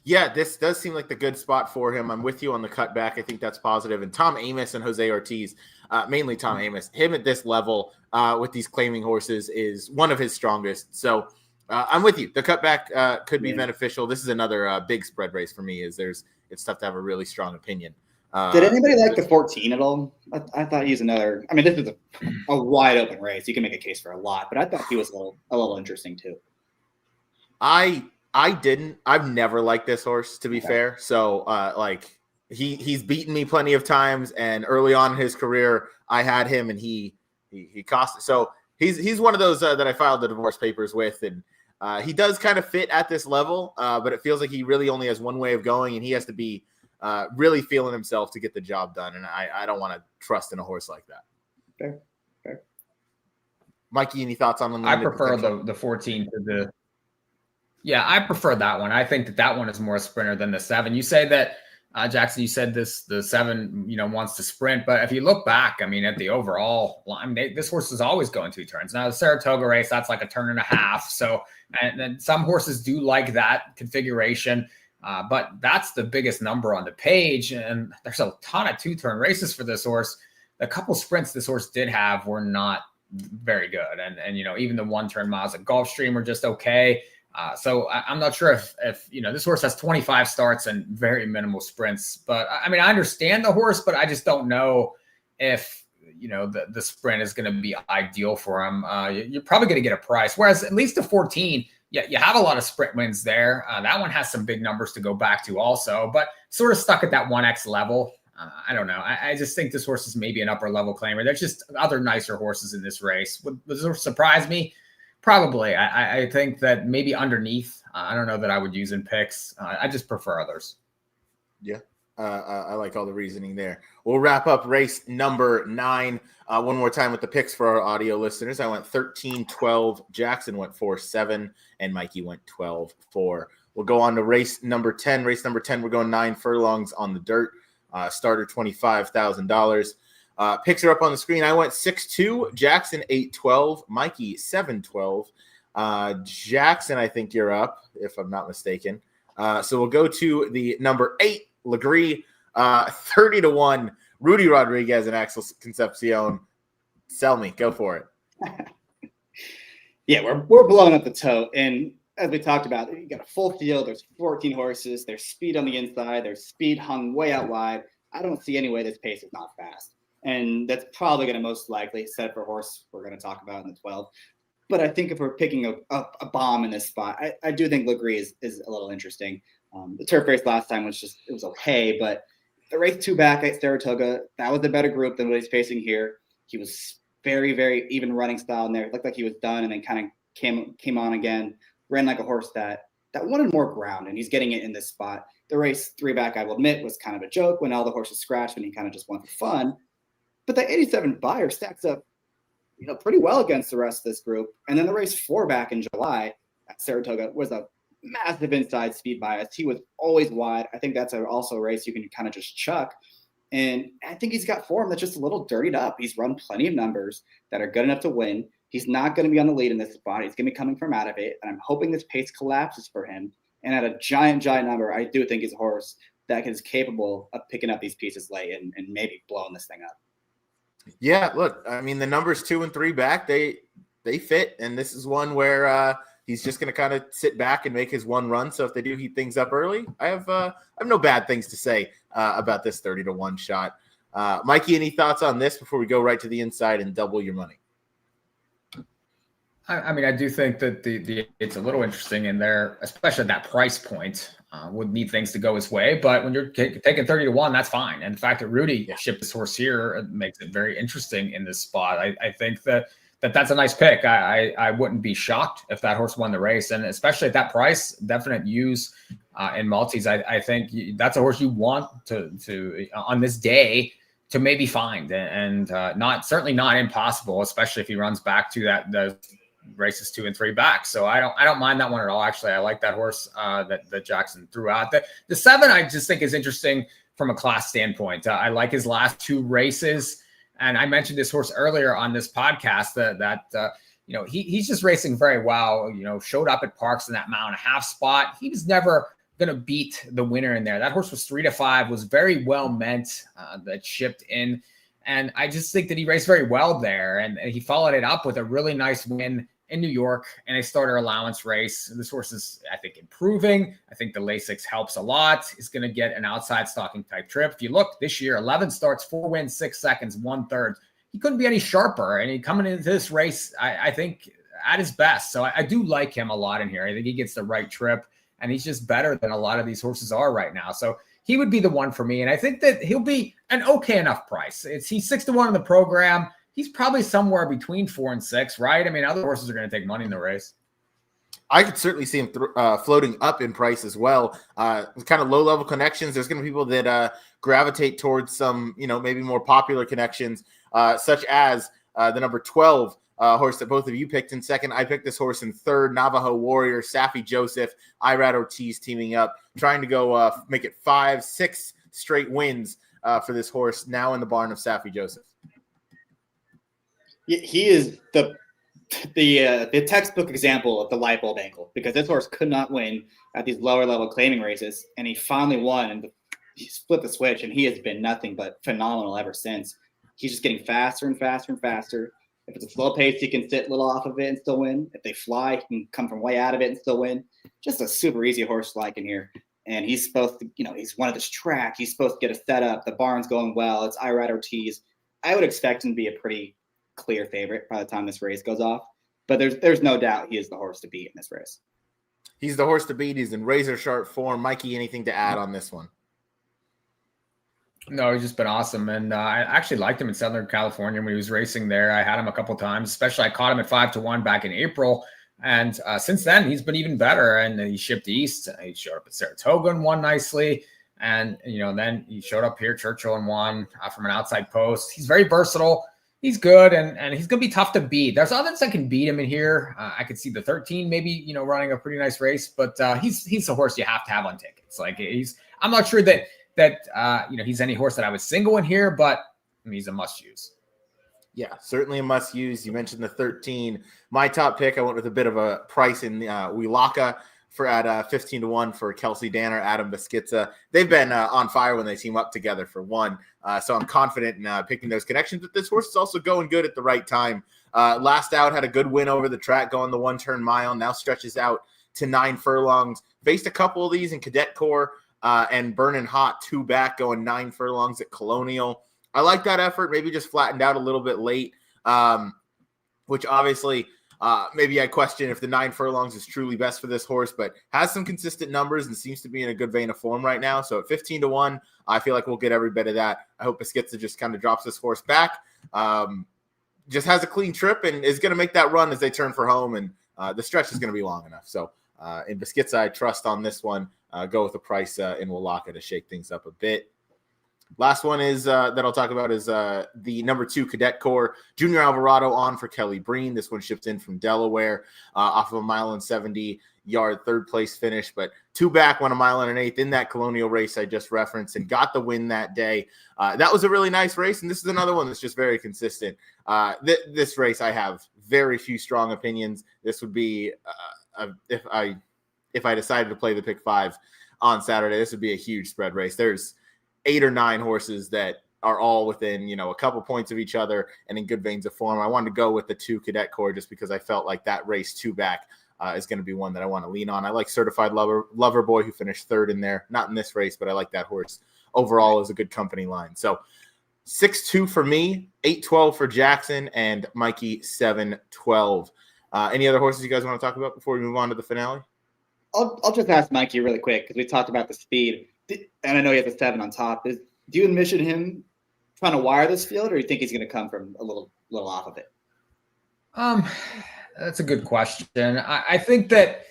Yeah, this does seem like the good spot for him. I'm with you on the cutback. I think that's positive. And Tom Amos and Jose Ortiz, mainly Tom Amos, him at this level with these claiming horses is one of his strongest. So I'm with you. The cutback could be beneficial. This is another big spread race for me. It's tough to have a really strong opinion. Did anybody like the 14 at all? I thought he's another. I mean, this is a wide open race. You can make a case for a lot, but I thought he was a little interesting too. I didn't. I've never liked this horse, to be fair. So, he's beaten me plenty of times, and early on in his career, I had him, and he cost. So he's one of those that I filed the divorce papers with, and he does kind of fit at this level, but it feels like he really only has one way of going, and he has to be really feeling himself to get the job done, and I don't want to trust in a horse like that. Fair. Mikey, any thoughts on I prefer the 14 to the. Yeah, I prefer that one. I think that one is more a sprinter than the 7. You say that, Jackson, you said the 7, wants to sprint. But if you look back, I mean, at the overall line, this horse is always going 2 turns. Now, the Saratoga race, that's like a turn and a half. So, and then some horses do like that configuration. But that's the biggest number on the page. And there's a ton of 2-turn races for this horse. The couple sprints this horse did have were not very good. And even the 1-turn miles at Gulfstream were just okay. So I'm not sure if this horse has 25 starts and very minimal sprints. But I mean, I understand the horse, but I just don't know if the sprint is going to be ideal for him. You're probably going to get a price. Whereas at least the 14, you have a lot of sprint wins there. That one has some big numbers to go back to also, but sort of stuck at that 1X level. I don't know. I just think this horse is maybe an upper level claimer. There's just other nicer horses in this race. Would this horse surprise me? Probably. I think that maybe underneath. I don't know that I would use in picks. I just prefer others. Yeah, I like all the reasoning there. We'll wrap up race number 9 one more time with the picks for our audio listeners. I went 13-12. Jackson went 4-7, and Mikey went 12-4. We'll go on to race number 10. Race number 10, we're going 9 furlongs on the dirt. Starter $25,000. Picks are up on the screen. I went 6-2, Jackson 8-12, Mikey 7-12. Jackson, I think you're up, if I'm not mistaken. So we'll go to the number 8, Legree, 30-1, Rudy Rodriguez and Axel Concepcion. Sell me, go for it. Yeah, we're blowing up the tote, and as we talked about, you got a full field. There's 14 horses. There's speed on the inside. There's speed hung way out wide. I don't see any way this pace is not fast. And that's probably going to most likely set for a horse we're going to talk about in the 12. But I think if we're picking a bomb in this spot, I do think Legree is a little interesting. The turf race last time it was okay, but the race 2 back at Saratoga, that was a better group than what he's facing here. He was very, very even running style in there. It looked like he was done and then kind of came on again, ran like a horse that wanted more ground, and he's getting it in this spot. The race 3 back, I will admit, was kind of a joke when all the horses scratched and he kind of just went for fun. But the 87 buyer stacks up, pretty well against the rest of this group. And then the race 4 back in July at Saratoga was a massive inside speed bias. He was always wide. I think that's also a race you can kind of just chuck. And I think he's got form that's just a little dirtied up. He's run plenty of numbers that are good enough to win. He's not going to be on the lead in this spot. He's going to be coming from out of it. And I'm hoping this pace collapses for him. And at a giant number, I do think he's a horse that is capable of picking up these pieces late and maybe blowing this thing up. Yeah, look, I mean, the numbers 2 and 3 back, they fit. And this is one where he's just going to kind of sit back and make his one run. So if they do heat things up early, I have no bad things to say about this 30-1 shot. Mikey, any thoughts on this before we go right to the inside and double your money? I mean, I do think that it's a little interesting in there, especially at that price point. Would need things to go his way, but when you're taking 30-1, that's fine. And the fact that Rudy shipped this horse here makes it very interesting in this spot. I think that that's a nice pick. I wouldn't be shocked if that horse won the race, and especially at that price, definite use in multis. I think that's a horse you want to on this day to maybe find, and certainly not impossible, especially if he runs back to the races 2 and 3 back. So I don't mind that one at all. Actually, I like that horse that Jackson threw out. The 7 I just think is interesting from a class standpoint. I like his last 2 races. And I mentioned this horse earlier on this podcast that he's just racing very well. Showed up at Parks in that mile and a half spot. He was never going to beat the winner in there. That horse was 3-5, was very well meant, that shipped in. And I just think that he raced very well there. And he followed it up with a really nice win in New York in a starter allowance race. This horse is, I think, improving. I think the Lasix helps a lot. He's going to get an outside stalking type trip. If you look this year, 11 starts, 4 wins, 6 seconds, 1/3. He couldn't be any sharper. And coming into this race, I think at his best. So I do like him a lot in here. I think he gets the right trip, and he's just better than a lot of these horses are right now. So he would be the one for me. And I think that he'll be an okay enough price. He's 6-1 in the program. He's probably somewhere between 4 and 6, right? I mean, other horses are going to take money in the race. I could certainly see him floating up in price as well. Kind of low-level connections. There's going to be people that gravitate towards some, maybe more popular connections, such as the number 12 horse that both of you picked in second. I picked this horse in third, Navajo Warrior, Safi Joseph, Irad Ortiz teaming up, trying to go make it 5-6 straight wins for this horse, now in the barn of Safi Joseph. He is the textbook example of the light bulb ankle, because this horse could not win at these lower level claiming races, and he finally won, and he split the switch, and he has been nothing but phenomenal ever since. He's just getting faster and faster and faster. If it's a slow pace, he can sit a little off of it and still win. If they fly, he can come from way out of it and still win. Just a super easy horse to like in here. And he's supposed to, he's one of this track. He's supposed to get a setup. The barn's going well. It's Irad Ortiz. I would expect him to be a pretty clear favorite by the time this race goes off, but there's no doubt he is the horse to beat in this race. He's the horse to beat. He's in razor sharp form. Mikey, anything to add on this one? No, he's just been awesome, and I actually liked him in Southern California when he was racing there. I had him a couple times, especially I caught him at 5-1 back in April, and since then he's been even better. And he shipped east. He showed up at Saratoga and won nicely, and then he showed up here, Churchill, and won from an outside post. He's very versatile. He's good, and he's going to be tough to beat. There's others that can beat him in here. I could see the 13 maybe, running a pretty nice race, but he's a horse you have to have on tickets. Like I'm not sure that he's any horse that I would single in here, but he's a must use. Yeah, certainly a must use. You mentioned the 13. My top pick, I went with a bit of a price in Wilaka for at 15-1 for Kelsey Danner, Adam Beskica. They've been on fire when they team up together for one. So I'm confident in picking those connections. But this horse is also going good at the right time. Last out, had a good win over the track going the 1-turn mile. Now stretches out to 9 furlongs. Faced a couple of these in Cadet Corps and Burning Hot 2 back going 9 furlongs at Colonial. I like that effort. Maybe just flattened out a little bit late, which obviously maybe I question if the 9 furlongs is truly best for this horse, but has some consistent numbers and seems to be in a good vein of form right now. So at 15-1, I feel like we'll get every bit of that. I hope Beskica just kind of drops this horse back, just has a clean trip and is going to make that run as they turn for home. And the stretch is going to be long enough. So in Beskica, I trust on this one. Go with a price in Wilaka to shake things up a bit. Last one is that I'll talk about is the number 2 Cadet Corps, Junior Alvarado on for Kelly Breen. This one shipped in from Delaware off of a 1.70-yard third place finish, but 2 back, won a 1.125 in that Colonial race I just referenced and got the win that day. That was a really nice race, and this is another one that's just very consistent. This race, I have very few strong opinions. This would be if I decided to play the pick 5 on Saturday, this would be a huge spread race. There's 8 or 9 horses that are all within, a couple points of each other and in good veins of form. I wanted to go with the 2 Cadet Corps just because I felt like that race 2 back is going to be one that I want to lean on. I like Certified Lover Boy, who finished 3rd in there. Not in this race, but I like that horse overall as a good company line. So 6-2 for me, 8-12 for Jackson, and Mikey 7-12. Any other horses you guys want to talk about before we move on to the finale? I'll just ask Mikey really quick because we talked about the speed. And I know he has a 7 on top. Do you envision him trying to wire this field, or do you think he's going to come from a little off of it? Um, that's a good question. I think that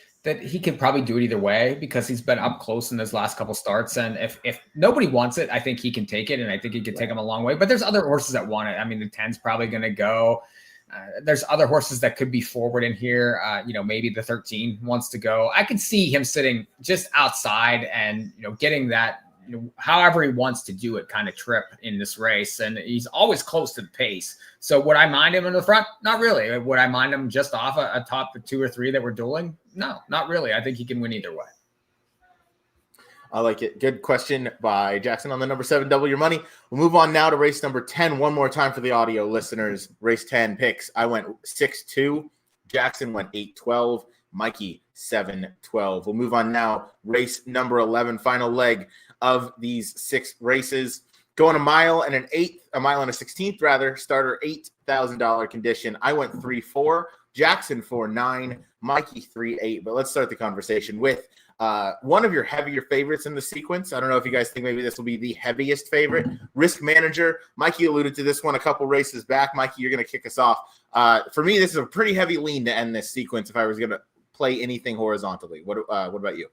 he could probably do it either way because he's been up close in his last couple starts. And if nobody wants it, I think he can take it, and I think he could take him a long way. But there's other horses that want it. I mean, the 10's probably going to go. There's other horses that could be forward in here. Maybe the 13 wants to go. I could see him sitting just outside and getting that. However he wants to do it kind of trip in this race. And he's always close to the pace. So would I mind him in the front? Not really. Would I mind him just off a top 2 or 3 that we're dueling? No, not really. I think he can win either way. I like it. Good question by Jackson on the number 7, double your money. We'll move on now to race number 10. One more time for the audio listeners. Race 10 picks. I went 6-2. Jackson went 8-12. Mikey 7-12. We'll move on now. Race number 11, final leg of these 6 races. Going a mile and a 16th rather. Starter $8,000 condition. I went 3-4. Jackson 4-9. Mikey 3-8. But let's start the conversation with one of your heavier favorites in the sequence. I don't know if you guys think maybe this will be the heaviest favorite. Risk Manager. Mikey alluded to this one a couple races back. Mikey, you're going to kick us off. For me, this is a pretty heavy lean to end this sequence if I was going to play anything horizontally. What about you?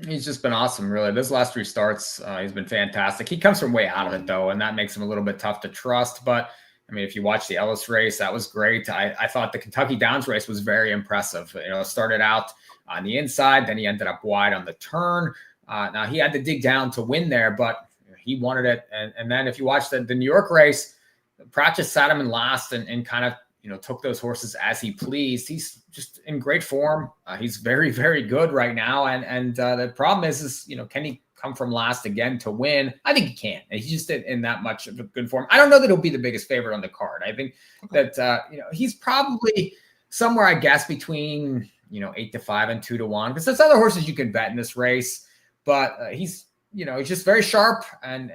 He's just been awesome, really. Those last 3 starts, he's been fantastic. He comes from way out of it, though, and that makes him a little bit tough to trust. But, I mean, if you watch the Ellis race, that was great. I thought the Kentucky Downs race was very impressive. Started out on the inside, then he ended up wide on the turn. Now, he had to dig down to win there, but he wanted it. And then if you watch the New York race, Pratchett sat him in last and kind of, took those horses as he pleased. He's just in great form. He's very, very good right now. And the problem is, can he come from last again to win? I think he can. He's just in that much of a good form. I don't know that he'll be the biggest favorite on the card. I think that, he's probably somewhere, I guess, between, 8-5 and 2-1, because there's other horses you can bet in this race, but he's just very sharp and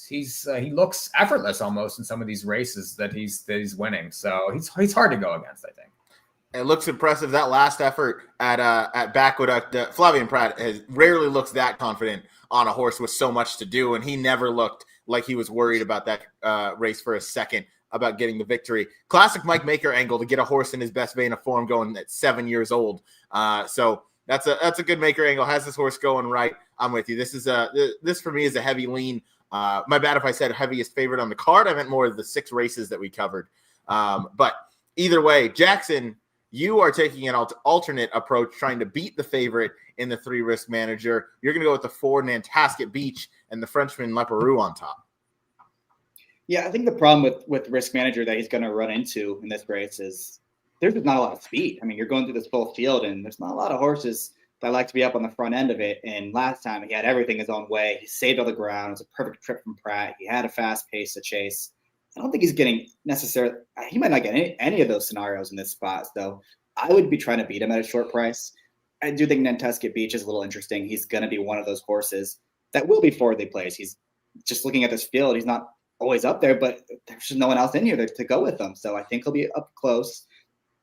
he looks effortless almost in some of these races that he's winning. So he's hard to go against, I think. It looks impressive. That last effort at Backwood, Flavian Pratt rarely looks that confident on a horse with so much to do, and he never looked like he was worried about that race for a second about getting the victory. Classic Mike Maker angle to get a horse in his best vein of form going at 7 years old. So that's a good Maker angle. Has this horse going right. I'm with you. This for me is a heavy lean. My bad if I said heaviest favorite on the card. I meant more of the 6 races that we covered. But either way, Jackson, you are taking an alternate approach, trying to beat the favorite in the 3 Risk Manager. You're going to go with the 4 Nantasket Beach and the Frenchman Leperoux on top. Yeah, I think the problem with Risk Manager that he's going to run into in this race is there's just not a lot of speed. I mean, you're going through this full field, and there's not a lot of horses that like to be up on the front end of it. And last time he had everything his own way. He saved all the ground. It was a perfect trip from Pratt. He had a fast pace to chase. I don't think he's getting necessarily – he might not get any of those scenarios in this spot. So I would be trying to beat him at a short price. I do think Nantasket Beach is a little interesting. He's going to be one of those horses that will be forwardly placed. He's just looking at this field. He's not always up there, but there's just no one else in here to go with him. So I think he'll be up close.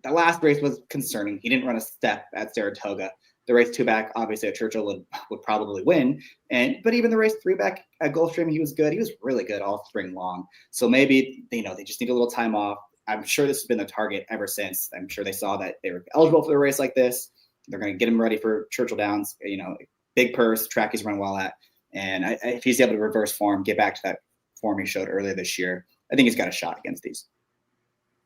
The last race was concerning. He didn't run a step at Saratoga. The race 2 back, obviously, at Churchill would probably win. But even the race 3 back at Gulfstream, he was good. He was really good all spring long. So maybe, they just need a little time off. I'm sure this has been the target ever since. I'm sure they saw that they were eligible for a race like this. They're going to get him ready for Churchill Downs, big purse, track he's run well at. And if he's able to reverse form, get back to that form he showed earlier this year, I think he's got a shot against these.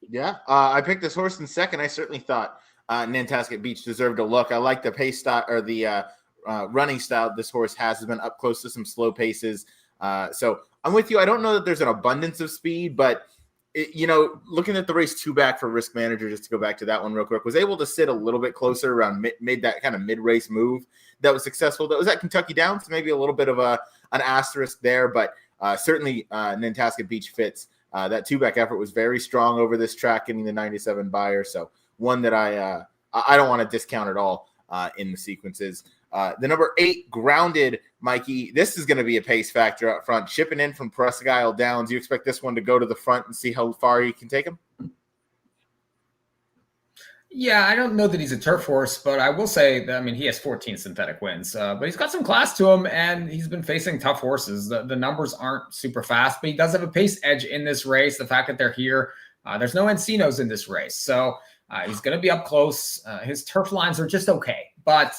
Yeah, I picked this horse in second. I certainly thought Nantasket Beach deserved a look. I like the pace style or the running style this horse has been up close to some slow paces. So I'm with you. I don't know that there's an abundance of speed, but looking at the race 2 back for Risk Manager, just to go back to that one real quick, was able to sit a little bit closer around made that kind of mid-race move that was successful. That was at Kentucky Downs, maybe a little bit of an asterisk there, but certainly Nantasket Beach fits. That 2 back effort was very strong over this track, getting the 97 buyer. So one that I don't want to discount at all in the sequences. The number 8, Grounded, Mikey. This is going to be a pace factor up front. Shipping in from Presque Isle Downs. You expect this one to go to the front and see how far he can take him? Yeah, I don't know that he's a turf horse, but I will say that, he has 14 synthetic wins, but he's got some class to him, and he's been facing tough horses. The numbers aren't super fast, but he does have a pace edge in this race. The fact that they're here There's no Encinos in this race, so he's going to be up close. His turf lines are just okay, but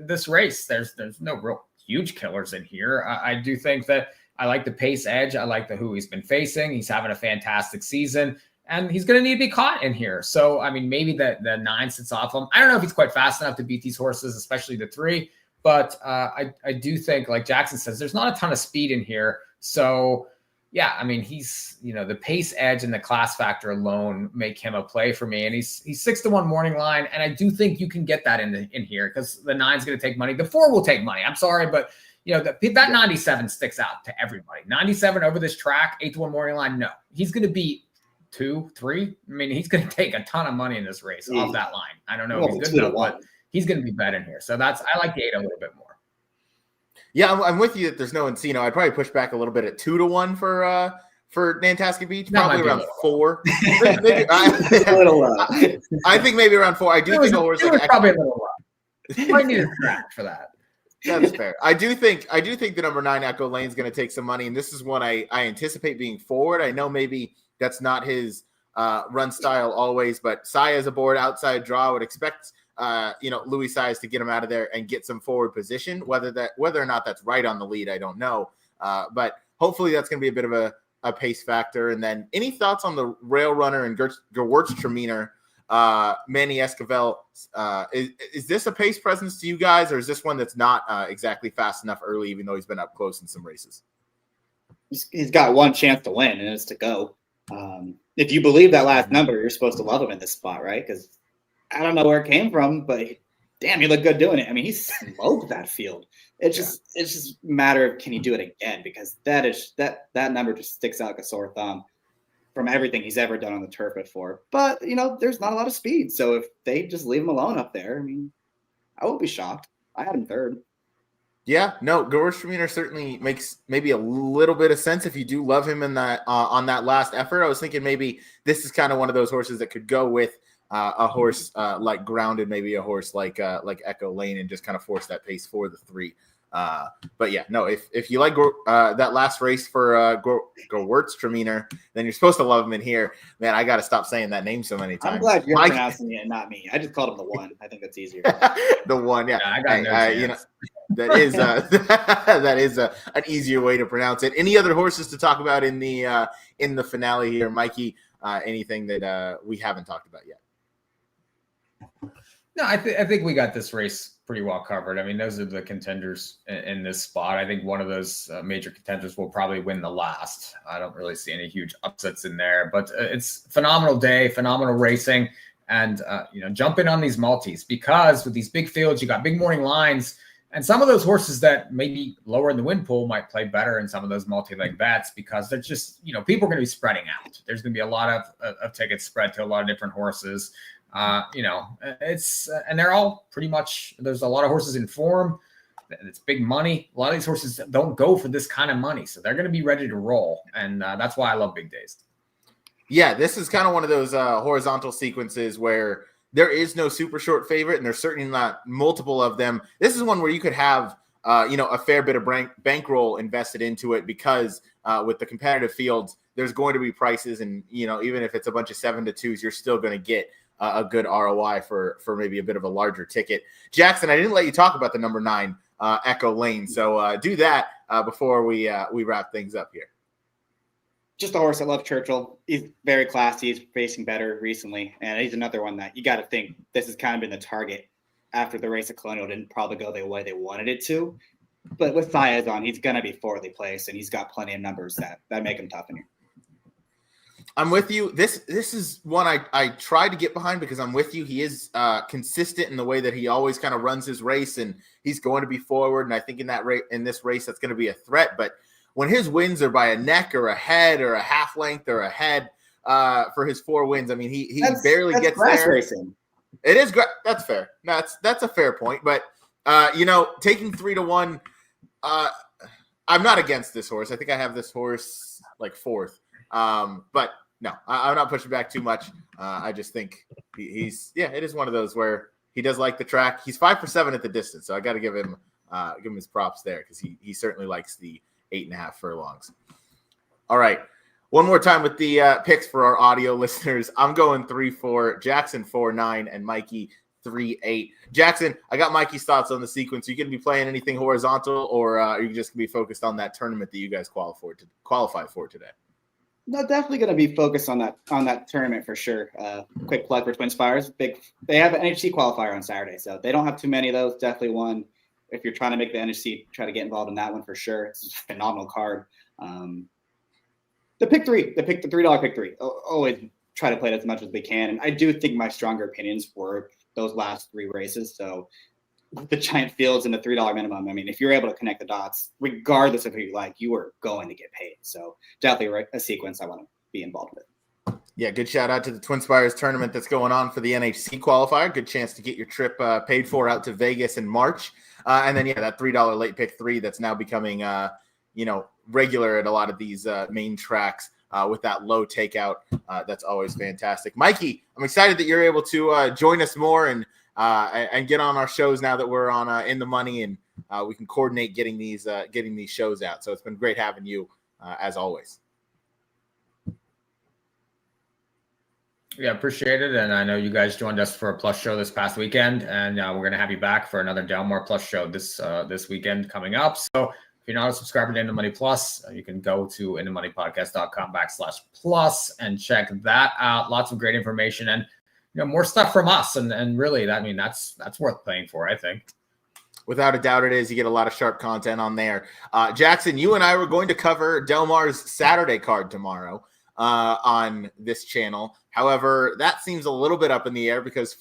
this race, there's no real huge killers in here. I do think that I like the pace edge. I like who he's been facing. He's having a fantastic season, and he's going to need to be caught in here. So, I mean, maybe the 9 sits off him. I don't know if he's quite fast enough to beat these horses, especially the 3. But I do think, like Jackson says, there's not a ton of speed in here. So, yeah, I mean, he's, the pace edge and the class factor alone make him a play for me. And he's 6-1 morning line. And I do think you can get that in here because the 9's going to take money. The 4 will take money. I'm sorry, but, that 97 sticks out to everybody. 97 over this track, 8-1 morning line. No, he's going to beat 2, 3. I mean, he's going to take a ton of money in this race off that line. I don't know if he's good enough, but he's going to be bet in here. So I like the 8 a little bit more. Yeah, I'm with you that there's no Encino. I'd probably push back a little bit at 2-1 for Nantasket Beach. Probably around 4. Maybe, I think maybe around 4. I do think the horse probably a little low. You might need a track for that. That's fair. I do think the number 9 Echo Lane is going to take some money, and this is one I anticipate being forward. I know maybe that's not his run style always, but Saya's aboard outside draw. I would expect Louis Saez to get him out of there and get some forward position. Whether or not that's right on the lead, I don't know. But hopefully that's going to be a bit of a pace factor. And then any thoughts on the Rail Runner and Gewürztraminer, Manny Esquivel? Is this a pace presence to you guys, or is this one that's not exactly fast enough early, even though he's been up close in some races? He's got one chance to win, and it's to go. If you believe that last number, you're supposed to love him in this spot, right? Because I don't know where it came from, but damn, he looked good doing it. I mean, he smoked that field. It's just a matter of, can he do it again? Because that number just sticks out like a sore thumb from everything he's ever done on the turf before. But there's not a lot of speed, so if they just leave him alone up there, I mean, I won't be shocked. I had him 3rd. Yeah, no, Gewürztraminer certainly makes maybe a little bit of sense if you do love him in that on that last effort. I was thinking maybe this is kind of one of those horses that could go with a horse like Grounded, maybe a horse like Echo Lane, and just kind of force that pace for the 3. But yeah, no, if you like that last race for Gewürztraminer, then you're supposed to love him in here. Man, I got to stop saying that name so many times. I'm glad you're pronouncing it and not me. I just called him the 1. I think that's easier. The 1, yeah. I got that is an easier way to pronounce it. Any other horses to talk about in the finale here, Mikey? Anything that we haven't talked about yet? No, I think we got this race pretty well covered. I mean, those are the contenders in this spot. I think one of those major contenders will probably win the last. I don't really see any huge upsets in there, but it's a phenomenal day, phenomenal racing, and jump in on these multis, because with these big fields, you got big morning lines, and some of those horses that maybe lower in the win pool might play better in some of those multi-leg bets, because they're just, people are going to be spreading out. There's going to be a lot of tickets spread to a lot of different horses. And they're all pretty much, there's a lot of horses in form. It's big money. A lot of these horses don't go for this kind of money, so they're going to be ready to roll. And that's why I love big days. Yeah, this is kind of one of those horizontal sequences where there is no super short favorite, and there's certainly not multiple of them. This is one where you could have, a fair bit of bankroll invested into it, because with the competitive fields, there's going to be prices, and even if it's a bunch of 7-2s, you're still going to get a good ROI for maybe a bit of a larger ticket. Jackson, I didn't let you talk about the number 9 Echo Lane, so do that before we wrap things up here. Just a horse. I love Churchill. He's very classy. He's racing better recently, and he's another one that you got to think this has kind of been the target after the race at Colonial didn't probably go the way they wanted it to. But with Saez on, he's going to be fourthly placed, and he's got plenty of numbers that make him tough in here. I'm with you. This is one I tried to get behind, because I'm with you. He is consistent in the way that he always kind of runs his race, and he's going to be forward. And I think in this race, that's going to be a threat. But when his wins are by a neck or a head or a half length or a head for his 4 wins, I mean, he barely gets there. Racing. It is great. That's fair. That's a fair point. But taking 3-1, I'm not against this horse. I think I have this horse like 4th. But no, I'm not pushing back too much. I just think it is one of those where he does like the track. He's 5 for 7 at the distance, so I got to give him his props there, because he certainly likes the 8.5 furlongs. All right. One more time with the picks for our audio listeners. I'm going 3-4, Jackson 4-9, and Mikey 3-8. Jackson, I got Mikey's thoughts on the sequence. Are you going to be playing anything horizontal, or are you just going to be focused on that tournament that you guys qualify for today? No, definitely going to be focused on that tournament for sure. Quick plug for Twin Spires. They have an NHC qualifier on Saturday, so they don't have too many of those. Definitely one. If you're trying to make the NHC, try to get involved in that one for sure. It's a phenomenal card. The $3 pick three. Always try to play it as much as we can. And I do think my stronger opinions were those last 3 races. So the giant fields and the $3 minimum. I mean, if you're able to connect the dots, regardless of who you like, you are going to get paid. So definitely a sequence I want to be involved with. Yeah, good shout out to the Twin Spires tournament that's going on for the NHC qualifier. Good chance to get your trip paid for out to Vegas in March. And then, that $3 late pick 3 that's now becoming, regular at a lot of these main tracks with that low takeout. That's always fantastic. Mikey, I'm excited that you're able to join us more and get on our shows now that we're on In the Money, and we can coordinate getting these shows out. So it's been great having you as always. Yeah, appreciate it. And I know you guys joined us for a Plus show this past weekend, and we're going to have you back for another Del Mar Plus show this weekend coming up. So if you're not a subscriber to In the Money Plus, you can go to inthemoneypodcast.com/plus and check that out. Lots of great information and more stuff from us. And really, that's worth paying for, I think. Without a doubt it is. You get a lot of sharp content on there. Jackson, you and I were going to cover Del Mar's Saturday card tomorrow on this channel. However, that seems a little bit up in the air because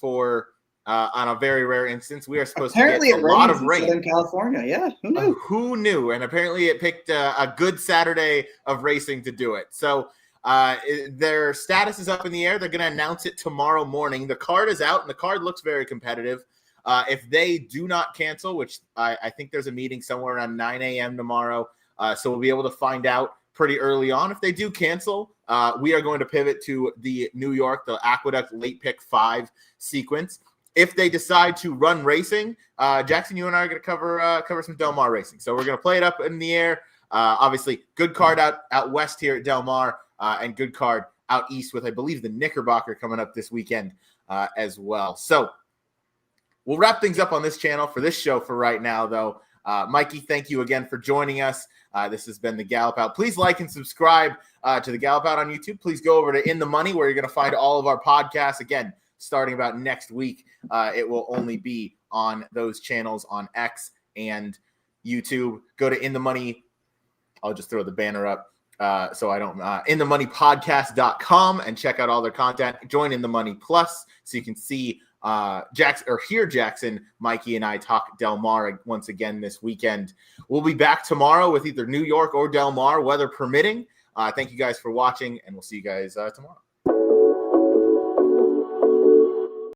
on a very rare instance, we are supposed to get a lot of rain. In California, yeah. Who knew? Who knew? And apparently it picked a good Saturday of racing to do it. So their status is up in the air. They're going to announce it tomorrow morning. The card is out, and the card looks very competitive. If they do not cancel, which I think there's a meeting somewhere around 9 a.m. tomorrow, so we'll be able to find out pretty early on. If they do cancel, we are going to pivot to the New York, the Aqueduct late pick 5 sequence. If they decide to run racing, Jackson, you and I are going to cover some Del Mar racing. So we're going to play it up in the air. Obviously, good card out west here at Del Mar, and good card out east with, I believe, the Knickerbocker coming up this weekend as well. So we'll wrap things up on this channel for this show for right now, though. Mikey, thank you again for joining us. This has been the Gallop Out. Please like and subscribe to the Gallop Out on YouTube. Please go over to In the Money, where you're going to find all of our podcasts. Again, starting about next week, it will only be on those channels on X and YouTube. Go to In the Money. I'll just throw the banner up so I don't inthemoneypodcast.com and check out all their content. Join In the Money Plus so you can see hear Jackson, Mikey, and I talk Del Mar once again this weekend. We'll be back tomorrow with either New York or Del Mar, weather permitting. Thank you guys for watching, and we'll see you guys tomorrow.